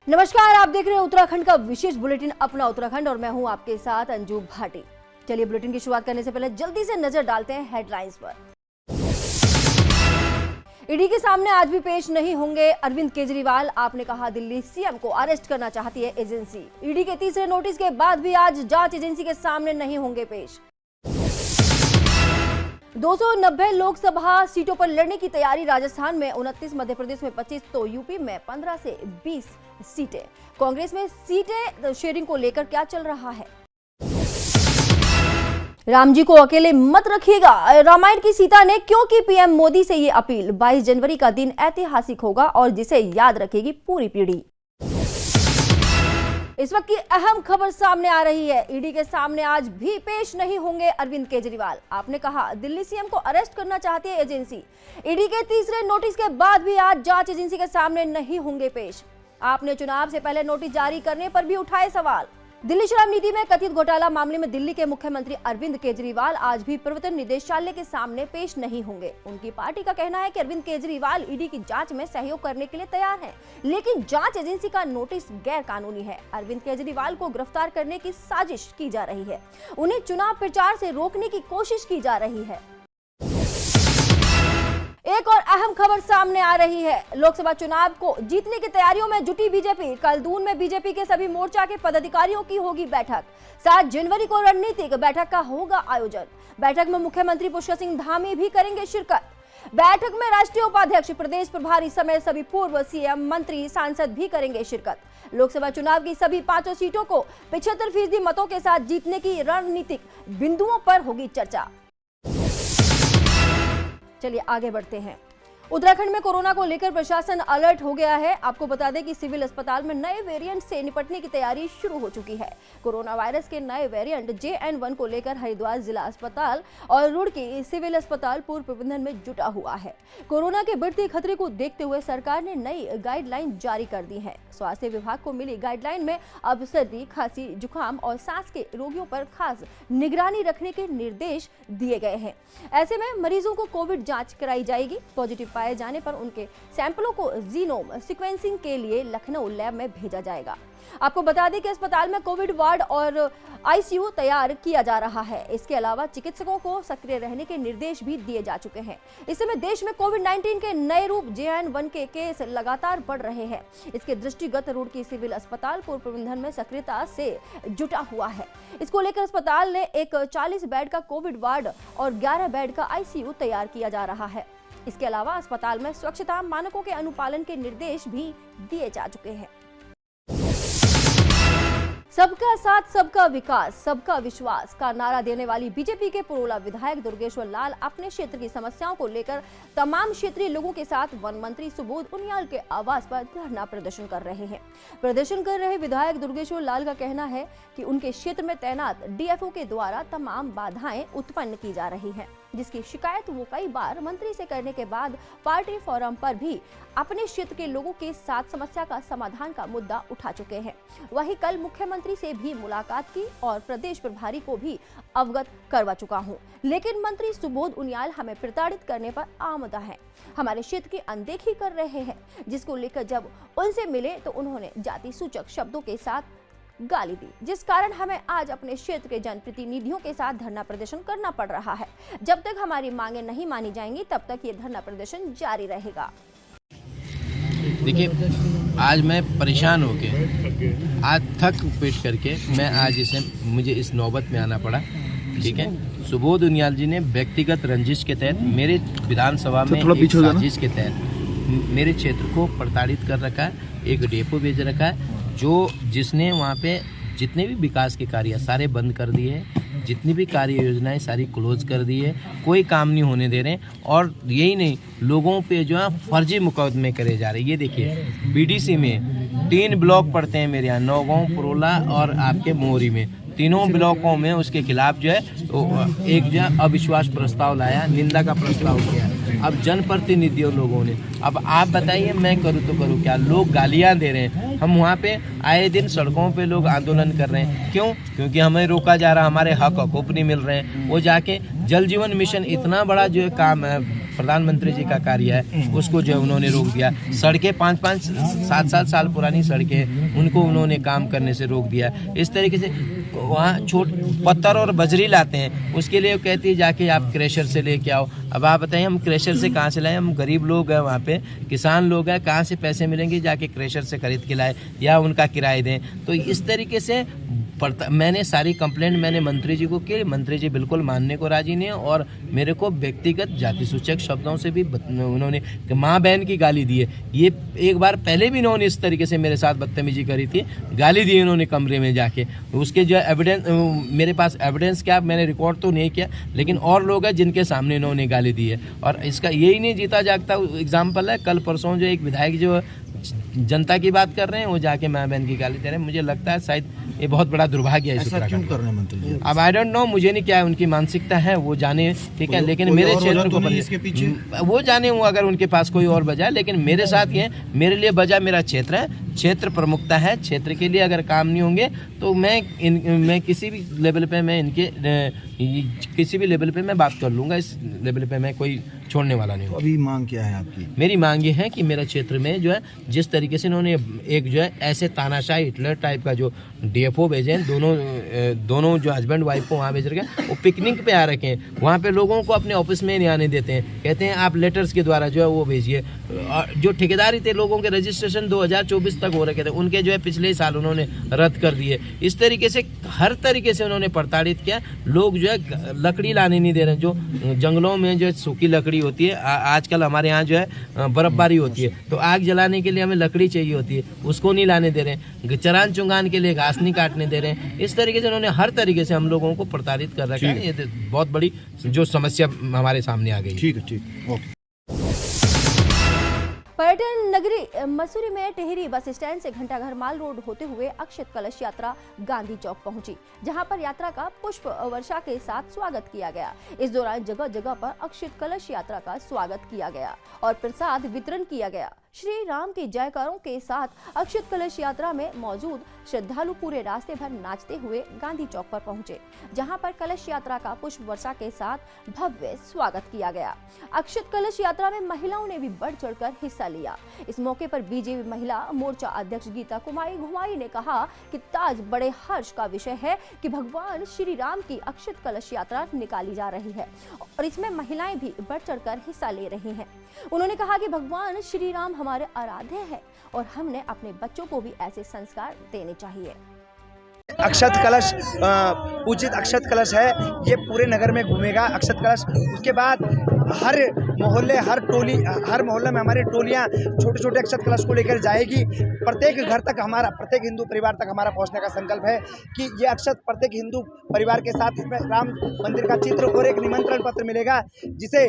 नमस्कार, आप देख रहे हैं उत्तराखंड का विशेष बुलेटिन अपना उत्तराखंड और मैं हूं आपके साथ अंजू भाटी। चलिए बुलेटिन की शुरुआत करने से पहले जल्दी से नजर डालते हैं हेडलाइंस पर। ईडी के सामने आज भी पेश नहीं होंगे अरविंद केजरीवाल। आपने कहा दिल्ली सीएम को अरेस्ट करना चाहती है एजेंसी। ईडी के तीसरे नोटिस के बाद भी आज जांच एजेंसी के सामने नहीं होंगे पेश। 290 लोकसभा सीटों पर लड़ने की तैयारी। राजस्थान में 29, मध्य प्रदेश में 25 तो यूपी में 15 से 20 सीटें। कांग्रेस में सीटें शेयरिंग को लेकर क्या चल रहा है? राम जी को अकेले मत रखिएगा, रामायण की सीता ने क्यों की पीएम मोदी से ये अपील। 22 जनवरी का दिन ऐतिहासिक होगा और जिसे याद रखेगी पूरी पीढ़ी। इस वक्त की अहम खबर सामने आ रही है। ईडी के सामने आज भी पेश नहीं होंगे अरविंद केजरीवाल। आपने कहा दिल्ली सीएम को अरेस्ट करना चाहती है एजेंसी। ईडी के तीसरे नोटिस के बाद भी आज जांच एजेंसी के सामने नहीं होंगे पेश। आपने चुनाव से पहले नोटिस जारी करने पर भी उठाए सवाल। दिल्ली शराब नीति में कथित घोटाला मामले में दिल्ली के मुख्यमंत्री अरविंद केजरीवाल आज भी प्रवर्तन निदेशालय के सामने पेश नहीं होंगे। उनकी पार्टी का कहना है कि अरविंद केजरीवाल ईडी की जांच में सहयोग करने के लिए तैयार हैं, लेकिन जांच एजेंसी का नोटिस गैर कानूनी है। अरविंद केजरीवाल को गिरफ्तार करने की साजिश की जा रही है। उन्हें चुनाव प्रचार से रोकने की कोशिश की जा रही है। एक और अहम खबर सामने आ रही है। लोकसभा चुनाव को जीतने की तैयारियों में जुटी बीजेपी। कल दून में बीजेपी के सभी मोर्चा के पदाधिकारियों की होगी बैठक। 7 जनवरी को रणनीतिक बैठक का होगा आयोजन। बैठक में मुख्यमंत्री पुष्कर सिंह धामी भी करेंगे शिरकत। बैठक में राष्ट्रीय उपाध्यक्ष, प्रदेश प्रभारी समेत सभी पूर्व सीएम, मंत्री, सांसद भी करेंगे शिरकत। लोकसभा चुनाव की सभी 5 सीटों को 75% मतों के साथ जीतने की रणनीतिक बिंदुओं पर होगी चर्चा। चलिए आगे बढ़ते हैं। उत्तराखंड में कोरोना को लेकर प्रशासन अलर्ट हो गया है। आपको बता दें कि सिविल अस्पताल में नए वेरिएंट से निपटने की तैयारी शुरू हो चुकी है। कोरोना वायरस के नए वेरिएंट JN1 को लेकर हरिद्वार जिला अस्पताल और रुड़की सिविल अस्पताल पूर्व प्रबंधन में जुटा हुआ है। कोरोना के बढ़ते खतरे को देखते हुए सरकार ने नई गाइडलाइन जारी कर दी है। स्वास्थ्य विभाग को मिली गाइडलाइन में अब सर्दी, खांसी, जुकाम और सांस के रोगियों पर खास निगरानी रखने के निर्देश दिए गए हैं। ऐसे में मरीजों को कोविड जांच कराई जाएगी। पॉजिटिव पाए जाने पर उनके सैंपलों को जीनोम सीक्वेंसिंग के लिए लखनऊ लैब में भेजा जाएगा। आपको बता दें कि अस्पताल में कोविड वार्ड और आईसीयू तैयार किया जा रहा है। इसके अलावा चिकित्सकों को सक्रिय रहने के निर्देश भी दिए जा चुके हैं। इस समय देश में कोविड-19 के नए रूप JN1 के केस लगातार बढ़ रहे हैं। इसके दृष्टिगत रुड़की सिविल अस्पताल पूर्व प्रबंधन में सक्रियता से जुटा हुआ है। इसको लेकर अस्पताल ने एक 40 बेड का कोविड वार्ड और 11 बेड का आईसीयू तैयार किया जा रहा है। इसके अलावा अस्पताल में स्वच्छता मानकों के अनुपालन के निर्देश भी दिए जा चुके हैं। सबका साथ, सबका विकास, सबका विश्वास का नारा देने वाली बीजेपी के पुरोला विधायक दुर्गेश्वर लाल अपने क्षेत्र की समस्याओं को लेकर तमाम क्षेत्रीय लोगों के साथ वन मंत्री सुबोध उनियाल के आवास पर धरना प्रदर्शन कर रहे हैं। प्रदर्शन कर रहे विधायक दुर्गेश्वर लाल का कहना है कि उनके क्षेत्र में तैनात DFO के द्वारा तमाम बाधाएं उत्पन्न की जा रही हैं, जिसकी शिकायत वो कई बार मंत्री से करने के बाद पार्टी फोरम पर भी अपने क्षेत्र के लोगों के साथ समस्या का समाधान का मुद्दा उठा चुके हैं। वहीं कल मुख्यमंत्री से भी मुलाकात की और प्रदेश प्रभारी को भी अवगत करवा चुका हूं, लेकिन मंत्री सुबोध उनियाल हमें प्रताड़ित करने पर आमदा है। हमारे क्षेत्र की अनदेखी कर रहे हैं, जिसको लेकर जब उनसे मिले तो उन्होंने जाति सूचक शब्दों के साथ गाली दी, जिस कारण हमें आज अपने क्षेत्र के जनप्रतिनिधियों के साथ धरना प्रदर्शन करना पड़ रहा है। जब तक हमारी मांगे नहीं मानी जाएंगी तब तक ये धरना प्रदर्शन जारी रहेगा। देखिए, आज मैं परेशान होके आज थक पेट करके मैं आज मुझे इस नौबत में आना पड़ा। ठीक है, सुबोध उनियाल जी ने व्यक्तिगत रंजिश के तहत मेरे विधानसभा में एक साजिश के तहत मेरे क्षेत्र को प्रताड़ित कर रखा है। एक डेपो भेज रखा है जिसने वहाँ पे जितने भी विकास के कार्य सारे बंद कर दिए हैं, जितनी भी कार्य योजनाएं सारी क्लोज कर दी है, कोई काम नहीं होने दे रहे हैं। और यही नहीं, लोगों पे जो है फर्जी मुकदमे करे जा रहे हैं। ये देखिए, BDC में 3 ब्लॉक पड़ते हैं मेरे यहाँ, नौगांव, पुरोला और आपके मोहरी में। तीनों ब्लॉकों में उसके खिलाफ जो है तो एक जो है अविश्वास प्रस्ताव लाया, निंदा का प्रस्ताव किया। अब जनप्रतिनिधियों लोगों ने, अब आप बताइए मैं करूँ तो करूँ क्या? लोग गालियाँ दे रहे हैं। हम वहाँ पे आए दिन सड़कों पे लोग आंदोलन कर रहे हैं। क्यों? क्योंकि हमें रोका जा रहा, हमारे हक नहीं मिल रहे हैं। वो जाके जल जीवन मिशन इतना बड़ा जो है काम है प्रधानमंत्री जी का कार्य है उसको जो है उन्होंने रोक दिया। सड़कें 5-5, 7-7 साल पुरानी सड़कें उनको उन्होंने काम करने से रोक दिया। इस तरीके से वहाँ पत्थर और बजरी लाते हैं, उसके लिए कहती है जाके आप क्रेशर से लेके आओ। अब आप बताइए हम क्रेशर से कहाँ से लाएं? हम गरीब लोग हैं, वहाँ पे किसान लोग हैं, कहाँ से पैसे मिलेंगे जाके क्रेशर से खरीद के लाए या उनका किराया दें? तो इस तरीके से मैंने सारी कंप्लेंट मैंने मंत्री जी को की। मंत्री जी बिल्कुल मानने को राजी नहीं है और मेरे को व्यक्तिगत जाति सूचक शब्दों से भी उन्होंने माँ बहन की गाली दी है। ये एक बार पहले भी इन्होंने इस तरीके से मेरे साथ बदतमीजी करी थी, गाली दी इन्होंने कमरे में जाके। उसके जो एविडेंस मेरे पास एविडेंस क्या, मैंने रिकॉर्ड तो नहीं किया, लेकिन और लोग हैं जिनके सामने इन्होंने गाली दी है। और इसका यही नहीं जीता जागता एग्जाम्पल है, कल परसों जो एक विधायक जो जनता की बात कर रहे हैं वो जाके माँ बहन की गाली दे रहे हैं। मुझे लगता है शायद ये बहुत बड़ा दुर्भाग्य है। ऐसा क्यों कर रहे हैं मंत्री जी? अब आई डोंट नो, मुझे नहीं क्या है उनकी मानसिकता है वो जाने, ठीक है, लेकिन मेरे क्षेत्र को इसके पीछे वो जाने हूँ अगर उनके पास कोई और वजह है, लेकिन मेरे साथ ये मेरे लिए वजह मेरा क्षेत्र है, क्षेत्र प्रमुखता है। क्षेत्र के लिए अगर काम नहीं होंगे तो मैं किसी भी लेवल पे मैं किसी भी लेवल पे मैं बात कर लूँगा। इस लेवल पे मैं कोई छोड़ने वाला नहीं हूँ। अभी मांग क्या है आपकी? मेरी मांग ये है कि मेरा क्षेत्र में जो है जिस तरीके से इन्होंने एक जो है ऐसे तानाशाही हिटलर टाइप का जो डीएफओ भेजे हैं, दोनों जो हस्बैंड वाइफ को वहाँ भेज रखे हैं, वो पिकनिक पे आ रखे हैं। वहाँ पे लोगों को अपने ऑफिस में नहीं आने देते हैं, कहते हैं आप लेटर्स के द्वारा जो है वो भेजिए। जो ठेकेदारी थे लोगों के रजिस्ट्रेशन 2024 तक हो रखे थे, उनके जो है पिछले ही साल उन्होंने रद्द कर दिए। इस तरीके से हर तरीके से उन्होंने प्रताड़ित किया। लोग जो है लकड़ी लाने नहीं दे रहे हैं, जो जंगलों में जो सूखी लकड़ी होती है, आजकल हमारे यहाँ जो है बर्फबारी होती है तो आग जलाने के लिए हमें लकड़ी चाहिए होती है, उसको नहीं लाने दे रहे हैं। चरान चुंगान के लिए घास नहीं काटने दे रहे हैं। इस तरीके से उन्होंने हर तरीके से हम लोगों को प्रताड़ित कर रखा है। ये बहुत बड़ी जो समस्या हमारे सामने आ गई। ठीक है, ठीक, ओके। पर्यटन नगरी मसूरी में टिहरी बस स्टैंड से घंटाघर माल रोड होते हुए अक्षत कलश यात्रा गांधी चौक पहुंची, जहां पर यात्रा का पुष्प वर्षा के साथ स्वागत किया गया। इस दौरान जगह जगह पर अक्षत कलश यात्रा का स्वागत किया गया और प्रसाद वितरण किया गया। श्री राम के जयकारों के साथ अक्षत कलश यात्रा में मौजूद श्रद्धालु पूरे रास्ते भर नाचते हुए गांधी चौक पर पहुंचे, जहां पर कलश यात्रा का पुष्प वर्षा के साथ भव्य स्वागत किया गया। अक्षत कलश यात्रा में महिलाओं ने भी बढ़ चढ़कर हिस्सा लिया। इस मौके पर बीजेपी महिला मोर्चा अध्यक्ष गीता कुमारी घुमारी ने कहा कि ताज बड़े हर्ष का विषय है कि भगवान श्री राम की अक्षत कलश यात्रा निकाली जा रही है और इसमें महिलाएं भी बढ़ चढ़कर हिस्सा ले रही हैं। उन्होंने कहा कि भगवान श्री राम हमारे आराध्य हैं और हमने अपने बच्चों को भी ऐसे संस्कार देने चाहिए। अक्षत कलश पूजित अक्षत कलश है, ये पूरे नगर में घूमेगा अक्षत कलश। उसके बाद हर मोहल्ले में हमारी टोलियां छोटे छोटे अक्षत कलश को लेकर जाएगी। प्रत्येक घर तक प्रत्येक हिंदू परिवार तक हमारा पहुंचने का संकल्प है कि ये अक्षत प्रत्येक हिंदू परिवार के साथ इसमें राम मंदिर का चित्र और एक निमंत्रण पत्र मिलेगा, जिसे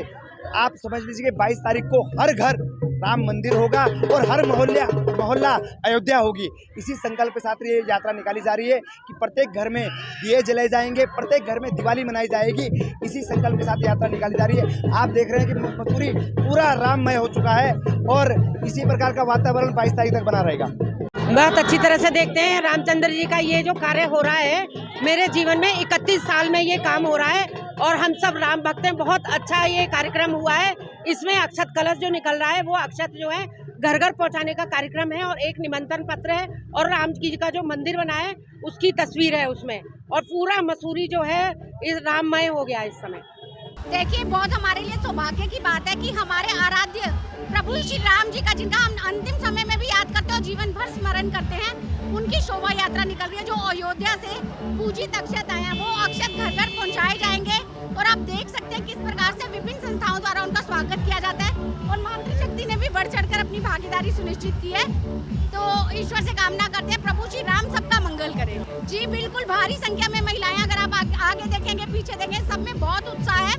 आप समझ लीजिए कि 22 तारीख को हर घर राम मंदिर होगा और हर मोहल्ला अयोध्या होगी। इसी संकल्प के साथ ये यात्रा निकाली जा रही है कि प्रत्येक घर में दिए जलाए जाएंगे, प्रत्येक घर में दिवाली मनाई जाएगी। इसी संकल्प के साथ यात्रा निकाली जा रही है। आप देख रहे हैं कि मसूरी पूरा राममय हो चुका है और इसी प्रकार का वातावरण 22 तारीख तक बना रहेगा। बहुत अच्छी तरह से देखते हैं रामचंद्र जी का ये जो कार्य हो रहा है। मेरे जीवन में 31 साल में ये काम हो रहा है और हम सब राम भक्त हैं। बहुत अच्छा ये कार्यक्रम हुआ है। इसमें अक्षत कलश जो निकल रहा है वो अक्षत जो है घर घर पहुंचाने का कार्यक्रम है और एक निमंत्रण पत्र है और राम जी का जो मंदिर बना है उसकी तस्वीर है उसमें, और पूरा मसूरी जो है इस राममय हो गया इस समय। देखिए, बहुत हमारे लिए सौभाग्य की बात है कि हमारे आराध्य प्रभु श्री राम जी का, जिनका हम अंतिम समय में भी याद करते हैं और जीवन भर स्मरण करते हैं, उनकी शोभा यात्रा निकल रही है। जो अयोध्या से पूजित अक्षत आए हैं वो अक्षत घर घर पहुंचाए जाएंगे और आप देख सकते हैं किस प्रकार से विभिन्न संस्थाओं द्वारा उनका स्वागत किया जाता है और मातृशक्ति ने भी बढ़ चढ़कर अपनी भागीदारी सुनिश्चित की है। तो ईश्वर से कामना करते हैं प्रभु श्री राम सबका मंगल करें। जी बिल्कुल, भारी संख्या में महिलाएं, अगर आप आगे देखेंगे पीछे देखेंगे, सब में बहुत उत्साह है,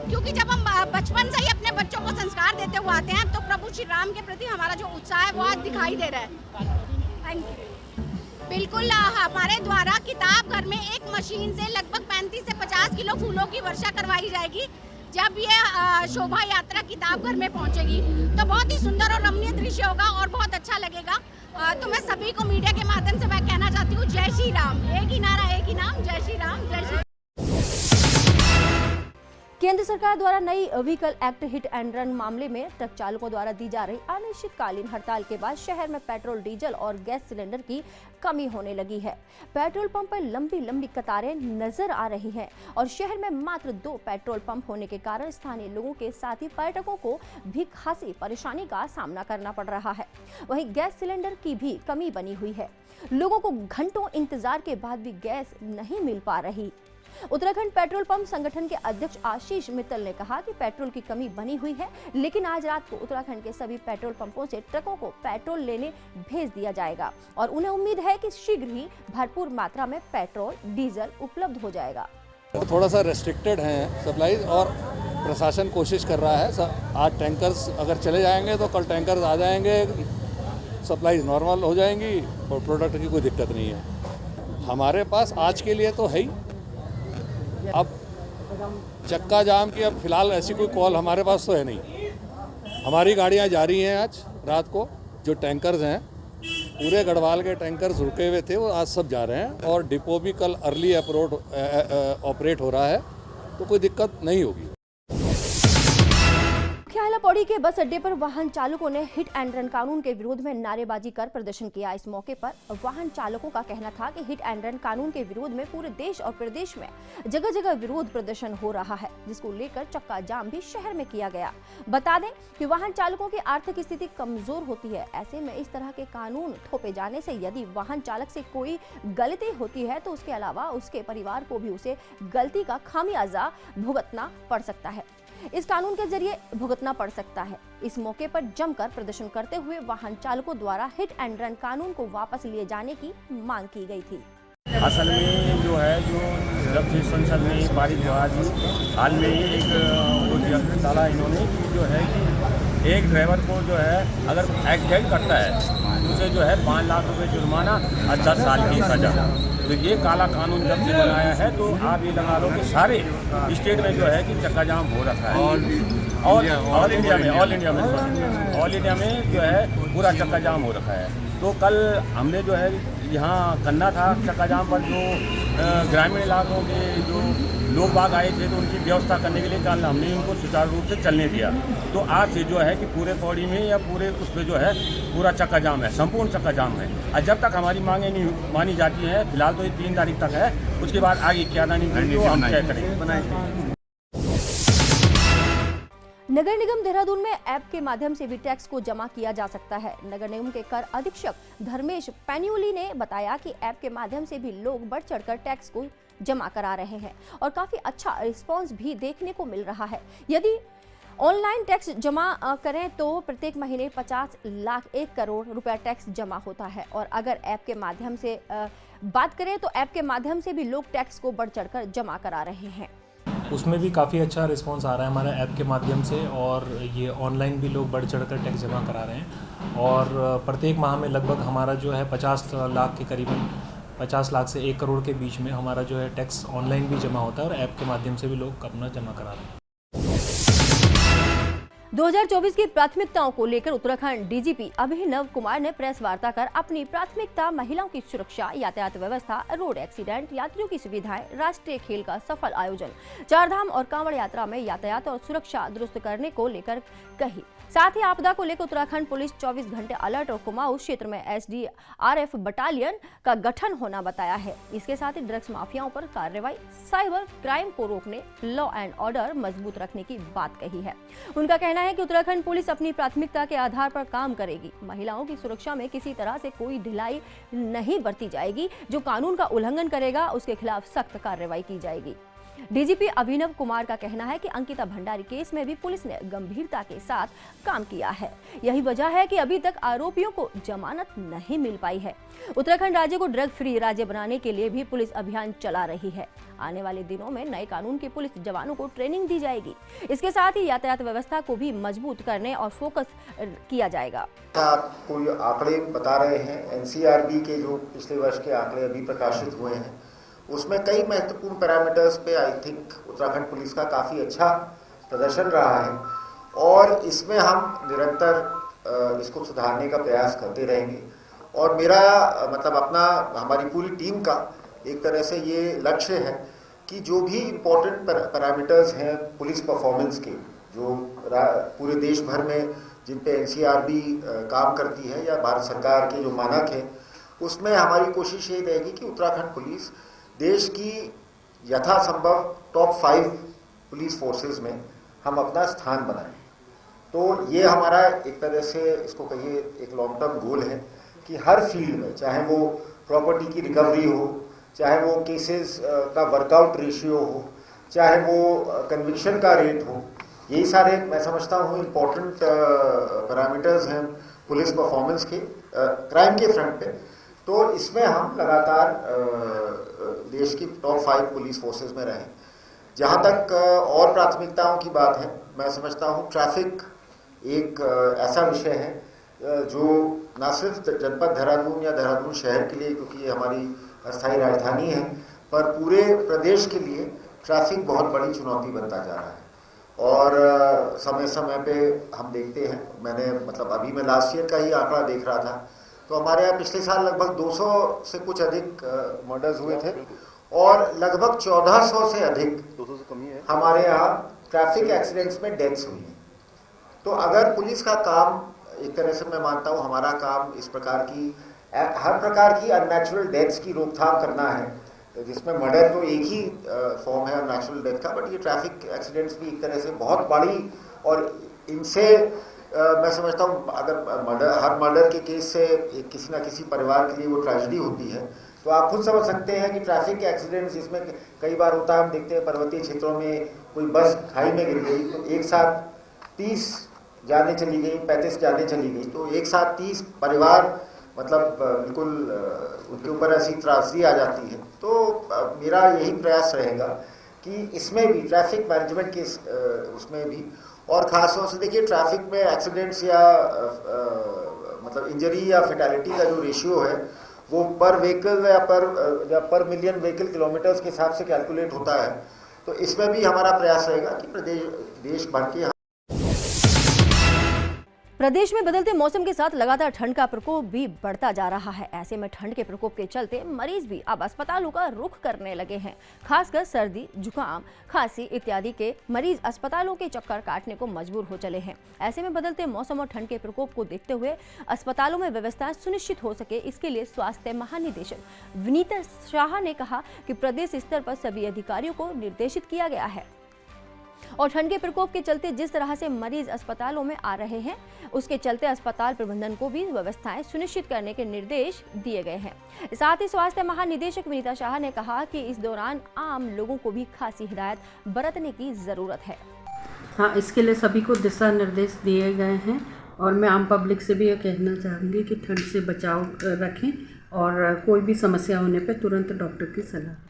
क्योंकि जब हम बचपन से ही अपने बच्चों को संस्कार देते हुए आते हैं तो प्रभु श्री राम के प्रति हमारा जो उत्साह है वो आज दिखाई दे रहा है। Thank you. बिल्कुल, हमारे द्वारा किताब घर में एक मशीन से लगभग 35 से 50 किलो फूलों की वर्षा करवाई जाएगी। जब ये शोभा यात्रा किताब घर में पहुंचेगी तो बहुत ही सुंदर और रमणीय दृश्य होगा और बहुत अच्छा लगेगा। तो मैं सभी को मीडिया के माध्यम से मैं कहना चाहती हूँ, जय श्री राम। एक ही नारा, एक ही नाम, जय श्री राम, जय श्री। केंद्र सरकार द्वारा नई vehicle act hit and run मामले में ट्रक चालकों द्वारा दी जा रही अनिश्चितकालीन हड़ताल के बाद शहर में पेट्रोल, डीजल और गैस सिलेंडर की कमी होने लगी है। पेट्रोल पंप पर लंबी लंबी कतारें नजर आ रही हैं और शहर में मात्र 2 पेट्रोल पंप होने के कारण स्थानीय लोगों के साथ ही पर्यटकों को भी खासी परेशानी का सामना करना पड़ रहा है। वहीं गैस सिलेंडर की भी कमी बनी हुई है। लोगों को घंटों इंतजार के बाद भी गैस नहीं मिल पा रही। उत्तराखंड पेट्रोल पंप संगठन के अध्यक्ष आशीष मित्तल ने कहा कि पेट्रोल की कमी बनी हुई है, लेकिन आज रात को उत्तराखंड के सभी पेट्रोल पंपों से ट्रकों को पेट्रोल लेने भेज दिया जाएगा और उन्हें उम्मीद है कि शीघ्र ही भरपूर मात्रा में पेट्रोल, डीजल उपलब्ध हो जाएगा। थोड़ा सा रेस्ट्रिक्टेड है सप्लाईज और प्रशासन कोशिश कर रहा है। आज टैंकर्स अगर चले जाएंगे तो कल टैंकर्स आ जाएंगे, सप्लाईज नॉर्मल हो जाएंगी और प्रोडक्ट की कोई दिक्कत नहीं है। हमारे पास आज के लिए तो है ही। अब चक्का जाम की अब फिलहाल ऐसी कोई कॉल हमारे पास तो है नहीं। हमारी गाड़ियां जा रही हैं आज रात को। जो टैंकर्स हैं पूरे गढ़वाल के टैंकर्स रुके हुए थे वो आज सब जा रहे हैं और डिपो भी कल अर्ली ऑपरेट हो रहा है, तो कोई दिक्कत नहीं होगी। मुख्यालय पौड़ी के बस अड्डे पर वाहन चालकों ने हिट एंड रन कानून के विरोध में नारेबाजी कर प्रदर्शन किया। इस मौके पर वाहन चालकों का कहना था कि हिट एंड रन कानून के विरोध में पूरे देश और प्रदेश में जगह जगह विरोध प्रदर्शन हो रहा है, जिसको लेकर चक्का जाम भी शहर में किया गया। बता दें कि वाहन चालकों की आर्थिक स्थिति कमजोर होती है। ऐसे में इस तरह के कानून थोपे जाने से यदि वाहन चालक से कोई गलती होती है तो उसके अलावा उसके परिवार को भी उसे गलती का खामियाजा भुगतना पड़ सकता है। इस कानून के जरिए भुगतना पड़ सकता है। इस मौके पर जमकर प्रदर्शन करते हुए वाहन चालकों द्वारा हिट एंड रन कानून को वापस लिए जाने की मांग की गई थी। असल में जो है जब से संसद में पारित हुआ जी, हाल में ही एक डाला इन्होंने जो है कि एक ड्राइवर को जो है अगर एक्सीडेंट करता है उसे जो है 5 लाख रुपए जुर्माना और 10 साल की सजा। तो ये काला कानून जब से बनाया है तो आप ये लगा लो कि सारे स्टेट में जो है कि चक्का जाम हो रखा है। ऑल इंडिया में जो है पूरा चक्का जाम हो रखा है। तो कल हमने जो है यहाँ करना था चक्का जाम पर, जो ग्रामीण इलाकों के जो लोग बाग आए थे तो उनकी व्यवस्था करने के लिए कल हमने उनको सुचारू रूप से चलने दिया। तो आज से जो है कि पूरे पौड़ी में या पूरे उस पर जो है पूरा चक्का जाम है, संपूर्ण चक्का जाम है। और जब तक हमारी मांगें नहीं मानी जाती हैं, फिलहाल तो ये 3 तारीख तक है, उसके बाद आगे क्या नहीं तो हम तय करेंगे। नगर निगम देहरादून में ऐप के माध्यम से भी टैक्स को जमा किया जा सकता है। नगर निगम के कर अधीक्षक धर्मेश पैन्यूली ने बताया कि ऐप के माध्यम से भी लोग बढ़ चढ़कर टैक्स को जमा करा रहे हैं और काफी अच्छा रिस्पांस भी देखने को मिल रहा है। यदि ऑनलाइन टैक्स जमा करें तो प्रत्येक महीने 50 लाख 1 करोड़ रुपया टैक्स जमा होता है और अगर ऐप के माध्यम से बात करें तो ऐप के माध्यम से भी लोग टैक्स को बढ़ चढ़कर जमा करा रहे हैं। उसमें भी काफ़ी अच्छा रिस्पांस आ रहा है हमारे ऐप के माध्यम से और ये ऑनलाइन भी लोग बढ़ चढ़कर टैक्स जमा करा रहे हैं और प्रत्येक माह में लगभग हमारा जो है 50 लाख के करीबन 50 लाख से 1 करोड़ के बीच में हमारा जो है टैक्स ऑनलाइन भी जमा होता है और ऐप के माध्यम से भी लोग अपना जमा करा रहे हैं। 2024 की प्राथमिकताओं को लेकर उत्तराखंड डीजीपी अभिनव कुमार ने प्रेस वार्ता कर अपनी प्राथमिकता महिलाओं की सुरक्षा, यातायात व्यवस्था, रोड एक्सीडेंट, यात्रियों की सुविधाएं, राष्ट्रीय खेल का सफल आयोजन, 4 धाम और कांवड़ यात्रा में यातायात और सुरक्षा दुरुस्त करने को लेकर कही। साथ ही आपदा को लेकर उत्तराखंड पुलिस 24 घंटे अलर्ट और कुमाऊं क्षेत्र में SDRF बटालियन का गठन होना बताया है। इसके साथ ही ड्रग्स माफियाओं पर कार्रवाई, साइबर क्राइम को रोकने, लॉ एंड ऑर्डर मजबूत रखने की बात कही है। उनका कहना है कि उत्तराखंड पुलिस अपनी प्राथमिकता के आधार पर काम करेगी। महिलाओं की सुरक्षा में किसी तरह से कोई ढिलाई नहीं बरती जाएगी। जो कानून का उल्लंघन करेगा उसके खिलाफ सख्त कार्रवाई की जाएगी। डीजीपी अभिनव कुमार का कहना है कि अंकिता भंडारी केस में भी पुलिस ने गंभीरता के साथ काम किया है। यही वजह है कि अभी तक आरोपियों को जमानत नहीं मिल पाई है। उत्तराखंड राज्य को ड्रग फ्री राज्य बनाने के लिए भी पुलिस अभियान चला रही है। आने वाले दिनों में नए कानून के पुलिस जवानों को ट्रेनिंग दी जाएगी। इसके साथ ही यातायात व्यवस्था को भी मजबूत करने और फोकस किया जाएगा। आपको आंकड़े बता रहे हैं, NCRB के जो पिछले वर्ष के आंकड़े अभी प्रकाशित हुए हैं उसमें कई महत्वपूर्ण पैरामीटर्स पे आई थिंक उत्तराखंड पुलिस का काफ़ी अच्छा प्रदर्शन रहा है और इसमें हम निरंतर इसको सुधारने का प्रयास करते रहेंगे। और मेरा मतलब अपना हमारी पूरी टीम का एक तरह से ये लक्ष्य है कि जो भी इम्पोर्टेंट पैरामीटर्स हैं पुलिस परफॉर्मेंस के, जो पूरे देश भर में जिन पे एनसीआरबी काम करती है या भारत सरकार के जो मानक हैं, उसमें हमारी कोशिश ये रहेगी कि उत्तराखंड पुलिस देश की यथासंभव टॉप 5 पुलिस फोर्सेस में हम अपना स्थान बनाएं। तो ये हमारा एक तरह से इसको कहिए एक लॉन्ग टर्म गोल है कि हर फील्ड में, चाहे वो प्रॉपर्टी की रिकवरी हो, चाहे वो केसेस का वर्कआउट रेशियो हो, चाहे वो कन्विक्शन का रेट हो, यही सारे मैं समझता हूँ इम्पोर्टेंट पैरामीटर्स हैं पुलिस परफॉर्मेंस के क्राइम के फ्रंट पे। तो इसमें हम लगातार देश की टॉप 5 पुलिस फोर्सेस में रहें। जहाँ तक और प्राथमिकताओं की बात है, मैं समझता हूँ ट्रैफिक एक ऐसा विषय है जो न सिर्फ जनपद देहरादून या देहरादून शहर के लिए, क्योंकि ये हमारी अस्थायी राजधानी है, पर पूरे प्रदेश के लिए ट्रैफिक बहुत बड़ी चुनौती बनता जा रहा है। और समय समय पे हम देखते हैं, मैंने मतलब अभी मैं लास्ट ईयर का ही आंकड़ा देख रहा था, तो हमारे यहाँ पिछले साल लगभग 200 से कुछ अधिक मर्डर्स हुए थे और लगभग 1400 से अधिक हमारे यहाँ ट्रैफिक एक्सीडेंट्स में डेथ्स हुई हैं। तो अगर पुलिस का काम, एक तरह से मैं मानता हूँ हमारा काम इस प्रकार की हर प्रकार की अननेचुरल डेथ्स की रोकथाम करना है, जिसमें मर्डर तो एक ही फॉर्म है नेचुरल डेथ का, बट ये ट्रैफिक एक्सीडेंट्स भी एक तरह से बहुत बड़ी, और इनसे मैं समझता हूँ अगर हर मर्डर के केस से किसी ना किसी परिवार के लिए वो ट्रेजेडी होती है, तो आप खुद समझ सकते हैं कि ट्रैफिक एक्सीडेंट्स जिसमें कई बार होता है, हम देखते हैं पर्वतीय क्षेत्रों में कोई बस खाई में गिर गई तो एक साथ 30 जाने चली गई, 35 जाने चली गई, तो एक साथ 30 परिवार मतलब बिल्कुल उनके ऊपर ऐसी त्रासदी आ जाती है। तो मेरा यही प्रयास रहेगा कि इसमें भी ट्रैफिक मैनेजमेंट के उसमें भी, और खासतौर से देखिए ट्रैफिक में एक्सीडेंट्स या मतलब इंजरी या फेटालिटी का जो रेशियो है वो पर व्हीकल या पर मिलियन व्हीकल किलोमीटर्स के हिसाब से कैलकुलेट होता है। तो इसमें भी हमारा प्रयास रहेगा कि देश भर के प्रदेश में बदलते मौसम के साथ लगातार ठंड का प्रकोप भी बढ़ता जा रहा है। ऐसे में ठंड के प्रकोप के चलते मरीज भी अब अस्पतालों का रुख करने लगे हैं। खासकर सर्दी, जुकाम, खांसी इत्यादि के मरीज अस्पतालों के चक्कर काटने को मजबूर हो चले हैं। ऐसे में बदलते मौसम और ठंड के प्रकोप को देखते हुए अस्पतालों में व्यवस्थाएं सुनिश्चित हो सके, इसके लिए स्वास्थ्य महानिदेशक विनीता शाह ने कहा कि प्रदेश स्तर पर सभी अधिकारियों को निर्देशित किया गया है और ठंड के प्रकोप के चलते जिस तरह से मरीज अस्पतालों में आ रहे हैं, उसके चलते अस्पताल प्रबंधन को भी व्यवस्थाएं सुनिश्चित करने के निर्देश दिए गए हैं। साथ ही स्वास्थ्य महानिदेशक विनीता शाह ने कहा कि इस दौरान आम लोगों को भी खासी हिदायत बरतने की जरूरत है। हाँ, इसके लिए सभी को दिशा निर्देश दिए गए हैं और मैं आम पब्लिक से भी ये कहना चाहूँगी कि ठंड से बचाव रखें और कोई भी समस्या होने पर तुरंत डॉक्टर की सलाह।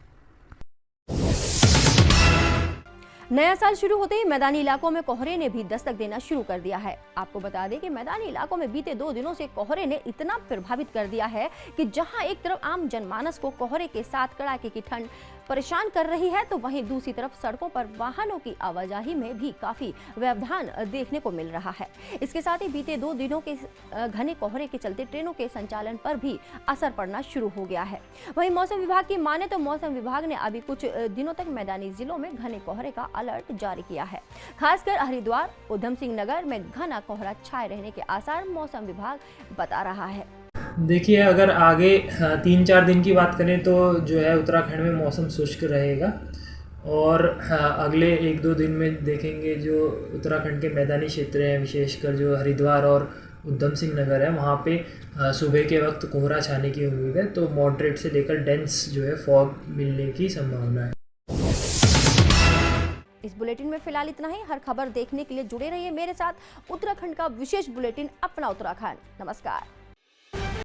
नया साल शुरू होते ही मैदानी इलाकों में कोहरे ने भी दस्तक देना शुरू कर दिया है। आपको बता दें कि मैदानी इलाकों में बीते 2 दिनों से कोहरे ने इतना प्रभावित कर दिया है कि जहां एक तरफ आम जनमानस को कोहरे के साथ कड़ाके की ठंड परेशान कर रही है, तो वहीं दूसरी तरफ सड़कों पर वाहनों की आवाजाही में भी काफी व्यवधान देखने को मिल रहा है। इसके साथ ही बीते 2 दिनों के घने कोहरे के चलते ट्रेनों के संचालन पर भी असर पड़ना शुरू हो गया है। वहीं मौसम विभाग की माने तो मौसम विभाग ने अभी कुछ दिनों तक मैदानी जिलों में घने कोहरे का अलर्ट जारी किया है। खासकर हरिद्वार, उधम सिंह नगर में घना कोहरा छाए रहने के आसार मौसम विभाग बता रहा है। देखिए, अगर आगे 3-4 दिन की बात करें तो जो है उत्तराखंड में मौसम शुष्क रहेगा और अगले 1-2 दिन में देखेंगे जो उत्तराखंड के मैदानी क्षेत्र हैं, विशेषकर जो हरिद्वार और उधम सिंह नगर है, वहाँ पे सुबह के वक्त कोहरा छाने की उम्मीद है। तो मॉडरेट से लेकर डेंस जो है फॉग मिलने की संभावना है। इस बुलेटिन में फिलहाल इतना ही। हर खबर देखने के लिए जुड़े रहिए मेरे साथ। उत्तराखंड का विशेष बुलेटिन अपना उत्तराखंड। नमस्कार।